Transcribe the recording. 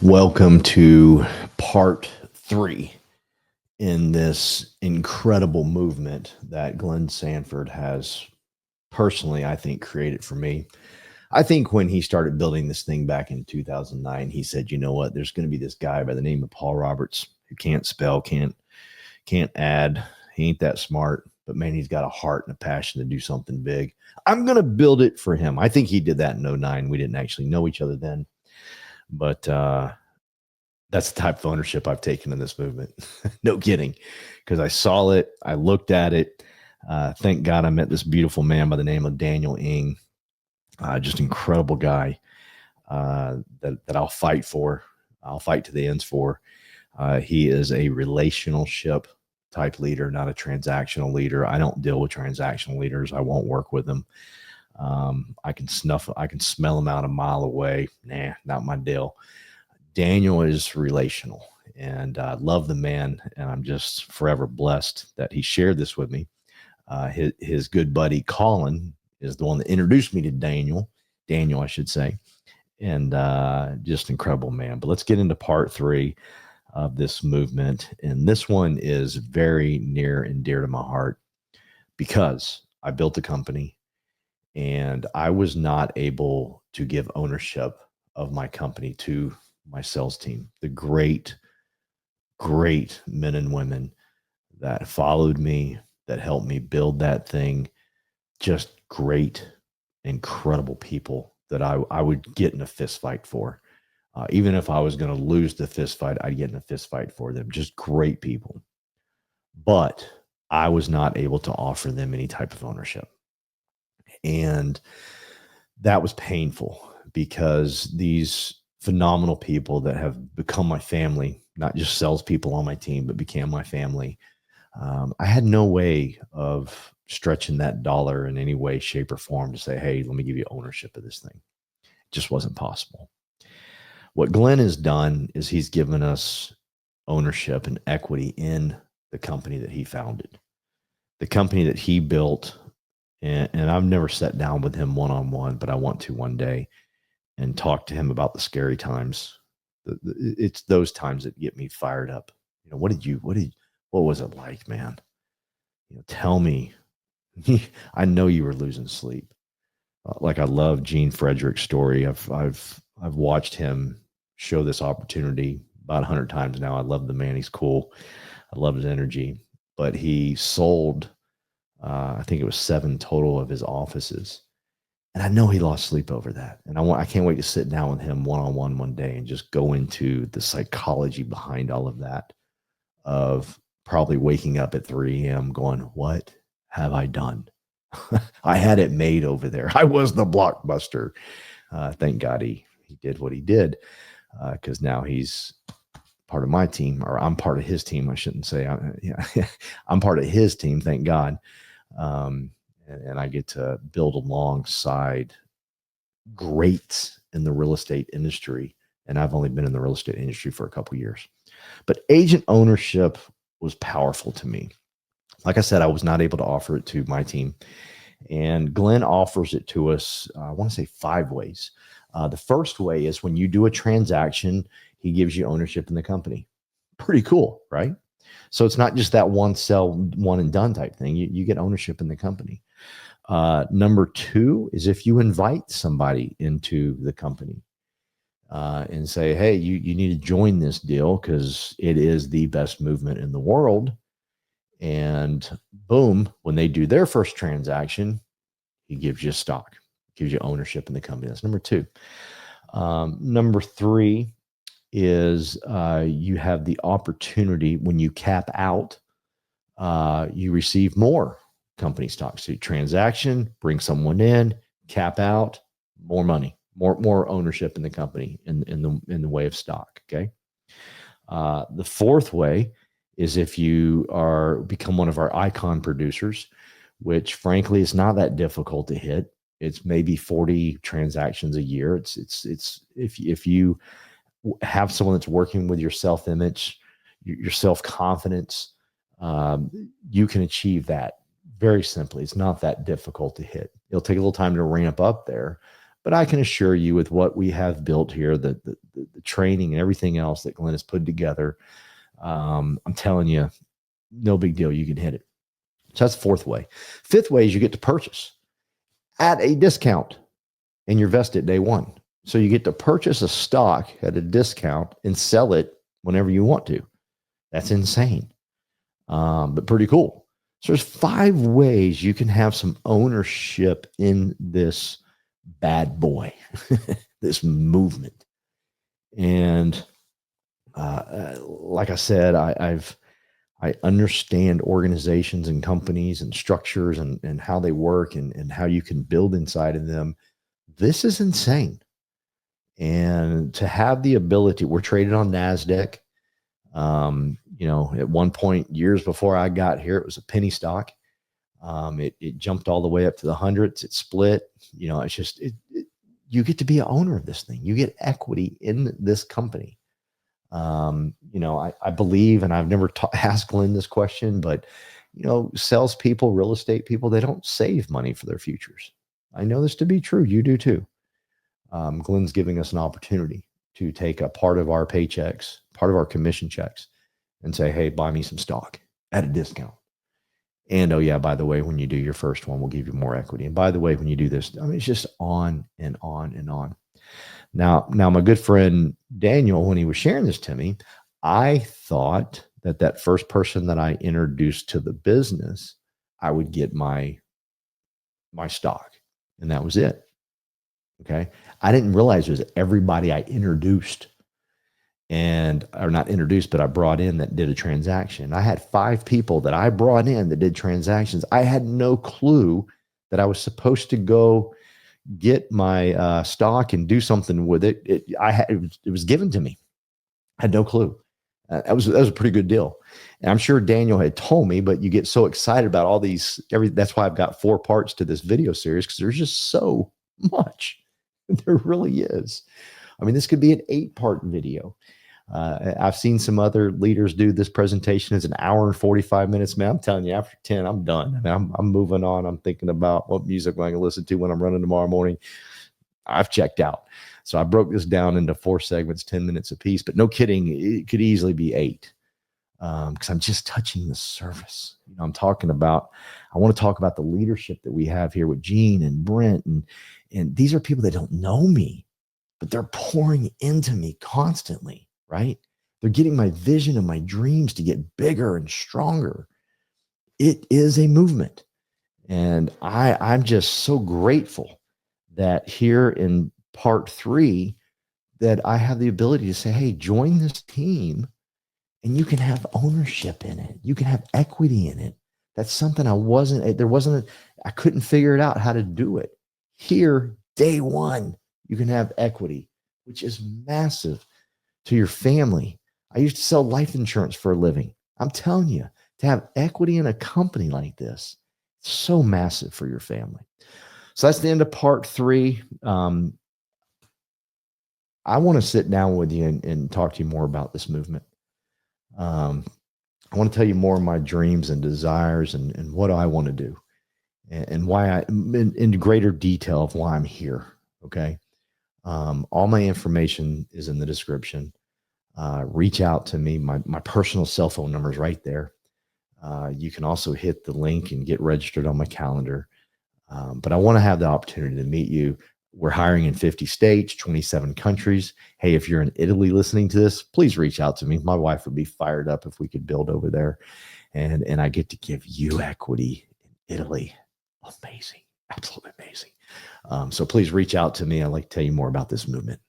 Welcome to part 3 in this incredible movement that Glenn Sanford has personally, I think, created for me. I think when he started building this thing back in 2009, he said, you know what, there's going to be this guy by the name of Paul Roberts who can't spell, can't add. He ain't that smart, but man, he's got a heart and a passion to do something big. I'm going to build it for him. I think he did that in 2009. We didn't actually know each other then, but that's the type of ownership I've taken in this movement. No kidding. Because I saw it. I looked at it. Thank God I met this beautiful man by the name of Daniel Ng. Just incredible guy that I'll fight for. I'll fight to the ends for. He is a relationship type leader, not a transactional leader. I don't deal with transactional leaders. I won't work with them. I can smell them out a mile away. Nah, not my deal. Daniel is relational, and I love the man, and I'm just forever blessed that he shared this with me. His good buddy Colin is the one that introduced me to Daniel, I should say, and just incredible man. But let's get into part 3 of this movement, and this one is very near and dear to my heart because I built a company, and I was not able to give ownership of my company to my sales team, the great men and women that followed me, that helped me build that thing. Just great, incredible people that I would get in a fist fight for. Even if I was going to lose the fist fight, I'd get in a fist fight for them. Just great people. But I was not able to offer them any type of ownership. And that was painful because these phenomenal people that have become my family, not just salespeople on my team, but became my family. I had no way of stretching that dollar in any way, shape, or form to say, hey, let me give you ownership of this thing. It just wasn't possible. What Glenn has done is he's given us ownership and equity in the company that he founded, the company that he built. And I've never sat down with him one-on-one, but I want to one day and talk to him about the scary times. It's those times that get me fired up. You know, what was it like, man? You know, tell me. I know you were losing sleep. Like I love Gene Frederick's story. I've watched him show this opportunity about 100 times now. I love the man. He's cool. I love his energy. But he sold, I think it was 7 total of his offices. And I know he lost sleep over that. And I can't wait to sit down with him one-on-one one day and just go into the psychology behind all of that, of probably waking up at 3 a.m. going, what have I done? I had it made over there. I was the blockbuster. Thank God he did what he did, because now he's part of my team, or I'm part of his team. I shouldn't say. I'm part of his team, thank God. And I get to build alongside greats in the real estate industry. And I've only been in the real estate industry for a couple of years. But agent ownership was powerful to me. Like I said, I was not able to offer it to my team. And Glenn offers it to us, I want to say 5 ways. The first way is when you do a transaction, he gives you ownership in the company. Pretty cool, right? So it's not just that one sell, one and done type thing. You get ownership in the company. Number 2 is if you invite somebody into the company and say, hey, you need to join this deal because it is the best movement in the world. And boom, when they do their first transaction, he gives you stock, gives you ownership in the company. That's number 2. Number 3 is you have the opportunity when you cap out, you receive more company stocks. So transaction, bring someone in, cap out, more money, more ownership in the company in the way of stock. Okay. The 4th way is if you become one of our icon producers, which frankly is not that difficult to hit. It's maybe 40 transactions a year. It's if you have someone that's working with your self-image, your self-confidence, you can achieve that very simply. It's not that difficult to hit. It'll take a little time to ramp up there, But I can assure you with what we have built here, the training and everything else that Glenn has put together, I'm telling you, no big deal. You can hit it. So that's the fourth way. Fifth way is you get to purchase at a discount and you're vested day one. So you get to purchase a stock at a discount and sell it whenever you want to. That's insane, but pretty cool. So there's 5 ways you can have some ownership in this bad boy, this movement. And like I said, I understand organizations and companies and structures and how they work and how you can build inside of them. This is insane. And to have the ability, we're traded on NASDAQ. At one point, years before I got here, it was a penny stock. It jumped all the way up to the hundreds. It split. It's just, you get to be an owner of this thing. You get equity in this company. I believe, and I've never asked Glenn this question, but, salespeople, real estate people, they don't save money for their futures. I know this to be true. You do too. Glenn's giving us an opportunity to take a part of our paychecks, part of our commission checks, and say, hey, buy me some stock at a discount. And, oh yeah, by the way, when you do your first one, we'll give you more equity. And by the way, when you do this, it's just on and on and on. Now, my good friend Daniel, when he was sharing this to me, I thought that first person that I introduced to the business, I would get my stock, and that was it. Okay. I didn't realize it was everybody I introduced or not introduced, but I brought in that did a transaction. I had 5 people that I brought in that did transactions. I had no clue that I was supposed to go get my stock and do something with it. It was given to me. I had no clue. That was a pretty good deal. And I'm sure Daniel had told me, but you get so excited about all these, that's why I've got 4 parts to this video series, because there's just so much. There really is. This could be an 8-part video. I've seen some other leaders do this presentation as an hour and 45 minutes. Man, I'm telling you, after 10, I'm done. I'm moving on. I'm thinking about what music I'm going to listen to when I'm running tomorrow morning. I've checked out. So I broke this down into 4 segments, 10 minutes apiece, but no kidding, it could easily be 8. Because I'm just touching the surface. I want to talk about the leadership that we have here with Gene and Brent. And these are people that don't know me, but they're pouring into me constantly, right? They're getting my vision and my dreams to get bigger and stronger. It is a movement. And I'm just so grateful that here in part 3, that I have the ability to say, hey, join this team. And you can have ownership in it. You can have equity in it. That's something I couldn't figure it out how to do it. Here, day one, you can have equity, which is massive to your family. I used to sell life insurance for a living. I'm telling you, to have equity in a company like this, it's so massive for your family. So that's the end of part 3. I want to sit down with you and talk to you more about this movement. I want to tell you more of my dreams and desires and what I want to do and why in greater detail of why I'm here. Okay. All my information is in the description. Reach out to me. My personal cell phone number is right there. You can also hit the link and get registered on my calendar. But I want to have the opportunity to meet you. We're hiring in 50 states, 27 countries. Hey, if you're in Italy listening to this, please reach out to me. My wife would be fired up if we could build over there. And I get to give you equity in Italy. Amazing. Absolutely amazing. So please reach out to me. I'd like to tell you more about this movement.